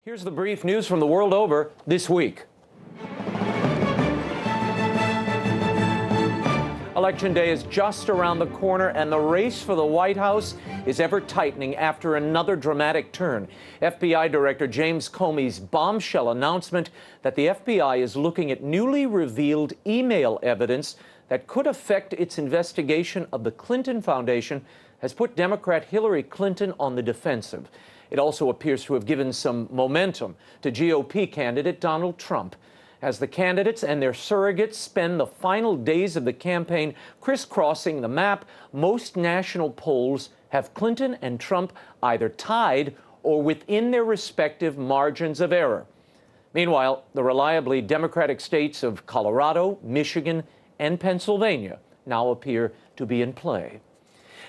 Here's the brief news from the world over this week. Election day is just around the corner, and the race for the White House is ever tightening after another dramatic turn. FBI Director James Comey's bombshell announcement that the FBI is looking at newly revealed email evidence that could affect its investigation of the Clinton Foundation has put Democrat Hillary Clinton on the defensive. It also appears to have given some momentum to GOP candidate Donald Trump. As the candidates and their surrogates spend the final days of the campaign crisscrossing the map, most national polls have Clinton and Trump either tied or within their respective margins of error. Meanwhile, the reliably Democratic states of Colorado, Michigan, and Pennsylvania now appear to be in play.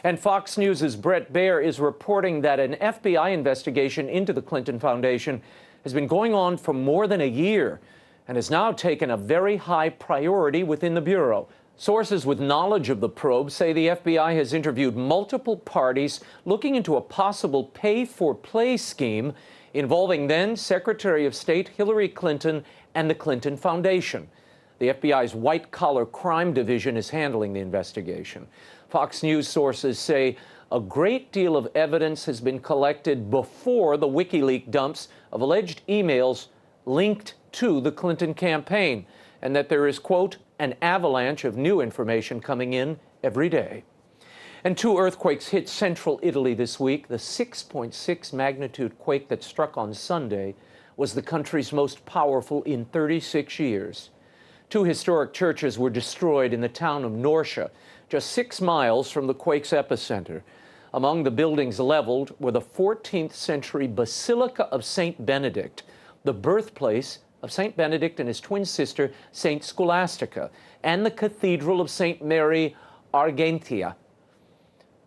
And Fox News' Bret Baier is reporting that an FBI investigation into the Clinton Foundation has been going on for more than a year and has now taken a very high priority within the Bureau. Sources with knowledge of the probe say the FBI has interviewed multiple parties looking into a possible pay-for-play scheme involving then Secretary of State Hillary Clinton and the Clinton Foundation. The FBI's white-collar crime division is handling the investigation. Fox News sources say a great deal of evidence has been collected before the WikiLeaks dumps of alleged emails linked to the Clinton campaign, and that there is, quote, an avalanche of new information coming in every day. And two earthquakes hit central Italy this week. The 6.6 magnitude quake that struck on Sunday was the country's most powerful in 36 years. Two historic churches were destroyed in the town of Norcia, just 6 miles from the quake's epicenter. Among the buildings leveled were the 14th century Basilica of St. Benedict, the birthplace of St. Benedict and his twin sister, St. Scholastica, and the Cathedral of St. Mary Argentea.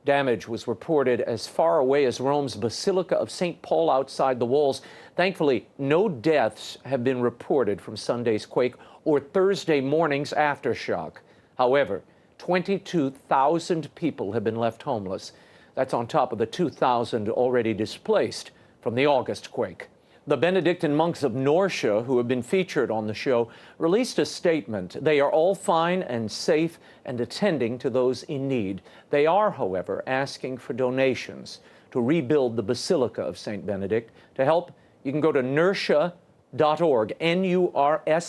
Damage was reported as far away as Rome's Basilica of St. Paul outside the walls. Thankfully, no deaths have been reported from Sunday's quake or Thursday morning's aftershock. However, 22,000 people have been left homeless. That's on top of the 2,000 already displaced from the August quake. The Benedictine monks of Norcia, who have been featured on the show, released a statement. They are all fine and safe and attending to those in need. They are, however, asking for donations to rebuild the Basilica of St. Benedict. To help, you can go to Nursia.org, Nursia.org.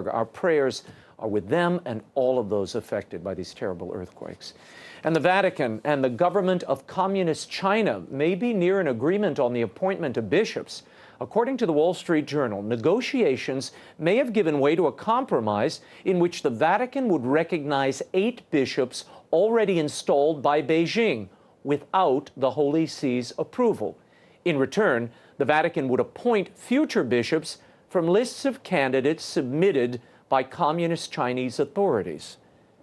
Our prayers are with them and all of those affected by these terrible earthquakes. And the Vatican and the government of Communist China may be near an agreement on the appointment of bishops. According to the Wall Street Journal, negotiations may have given way to a compromise in which the Vatican would recognize 8 bishops already installed by Beijing without the Holy See's approval. In return, the Vatican would appoint future bishops from lists of candidates submitted by Communist Chinese authorities.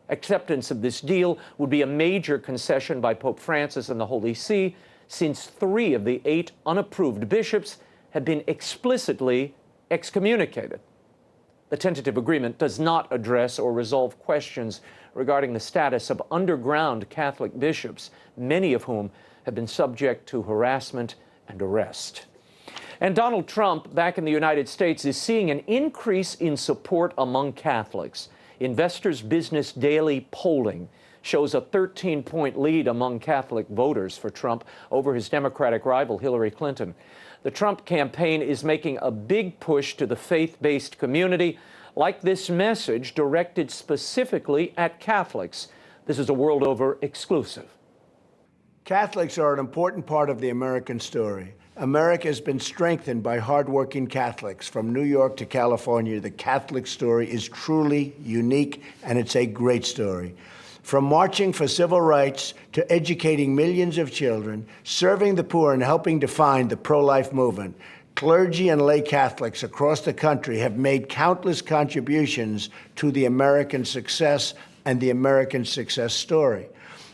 Acceptance of this deal would be a major concession by Pope Francis and the Holy See, since 3 of the 8 unapproved bishops had been explicitly excommunicated. The tentative agreement does not address or resolve questions regarding the status of underground Catholic bishops, many of whom have been subject to harassment and arrest. And Donald Trump, back in the United States, is seeing an increase in support among Catholics. Investors Business Daily polling shows a 13-point lead among Catholic voters for Trump over his Democratic rival Hillary Clinton. The Trump campaign is making a big push to the faith-based community, like this message directed specifically at Catholics. This is a World Over exclusive. Catholics are an important part of the American story. America has been strengthened by hardworking Catholics. From New York to California, the Catholic story is truly unique, and it's a great story. From marching for civil rights to educating millions of children, serving the poor, and helping define the pro-life movement, clergy and lay Catholics across the country have made countless contributions to the American success and the American success story.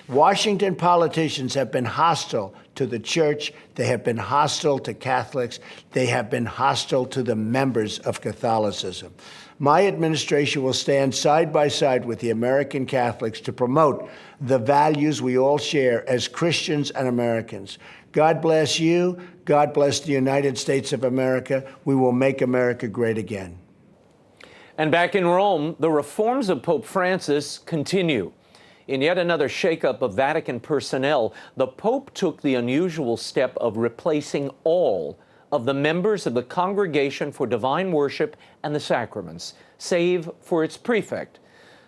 Washington politicians have been hostile to the church. They have been hostile to Catholics. They have been hostile to the members of Catholicism. My administration will stand side by side with the American Catholics to promote the values we all share as Christians and Americans. God bless you. God bless the United States of America. We will make America great again. And back in Rome, the reforms of Pope Francis continue. In yet another shakeup of Vatican personnel, the Pope took the unusual step of replacing all of the members of the Congregation for Divine Worship and the Sacraments, save for its prefect.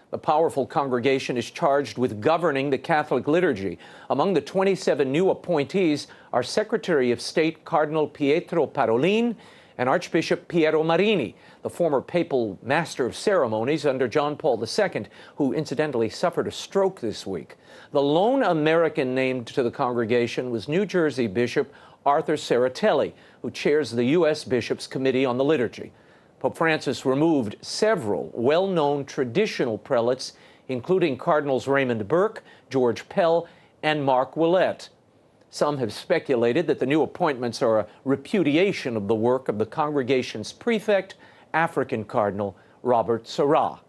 The powerful congregation is charged with governing the Catholic liturgy. Among the 27 new appointees are Secretary of State Cardinal Pietro Parolin and Archbishop Piero Marini, the former papal master of ceremonies under John Paul II, who incidentally suffered a stroke this week. The lone American named to the congregation was New Jersey Bishop Arthur Serratelli, who chairs the U.S. Bishops' Committee on the Liturgy. Pope Francis removed several well-known traditional prelates, including Cardinals Raymond Burke, George Pell, and Mark Willett. Some have speculated that the new appointments are a repudiation of the work of the congregation's prefect, African Cardinal Robert Sarah,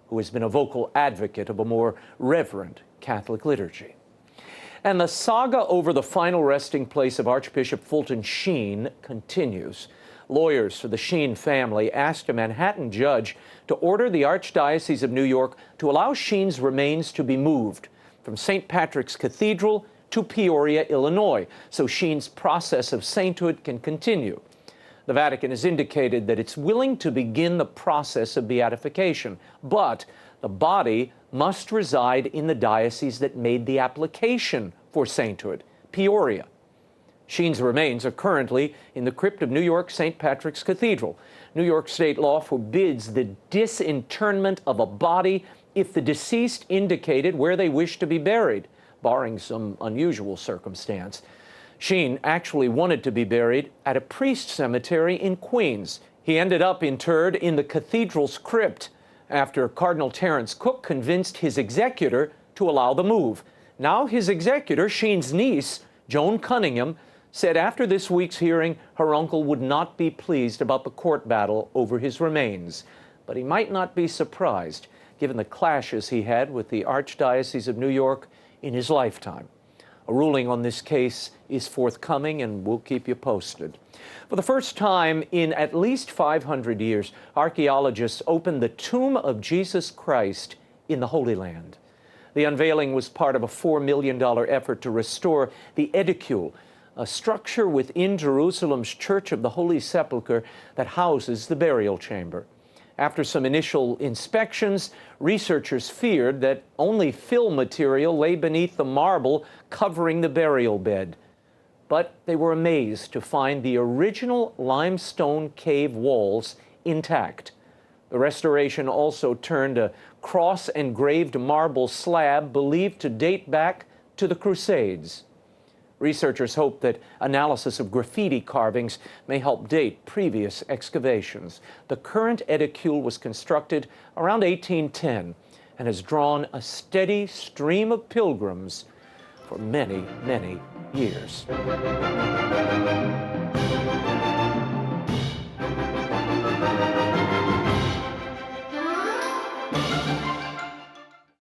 who has been a vocal advocate of a more reverent Catholic liturgy. And the saga over the final resting place of Archbishop Fulton Sheen continues. Lawyers for the Sheen family asked a Manhattan judge to order the Archdiocese of New York to allow Sheen's remains to be moved from St. Patrick's Cathedral to Peoria, Illinois, so Sheen's process of sainthood can continue. The Vatican has indicated that it's willing to begin the process of beatification, but the body must reside in the diocese that made the application for sainthood, Peoria. Sheen's remains are currently in the crypt of New York St. Patrick's Cathedral. New York state law forbids the disinterment of a body if the deceased indicated where they wish to be buried, barring some unusual circumstance. Sheen actually wanted to be buried at a priest cemetery in Queens. He ended up interred in the cathedral's crypt after Cardinal Terence Cook convinced his executor to allow the move. Now his executor, Sheen's niece, Joan Cunningham, said after this week's hearing her uncle would not be pleased about the court battle over his remains. But he might not be surprised, given the clashes he had with the Archdiocese of New York in his lifetime. A ruling on this case is forthcoming, and we'll keep you posted. For the first time in at least 500 years, archaeologists opened the tomb of Jesus Christ in the Holy Land. The unveiling was part of a $4 million effort to restore the Edicule, a structure within Jerusalem's Church of the Holy Sepulchre that houses the burial chamber. After some initial inspections, researchers feared that only fill material lay beneath the marble covering the burial bed. But they were amazed to find the original limestone cave walls intact. The restoration also turned a cross-engraved marble slab believed to date back to the Crusades. Researchers hope that analysis of graffiti carvings may help date previous excavations. The current Edicule was constructed around 1810 and has drawn a steady stream of pilgrims for many, many years.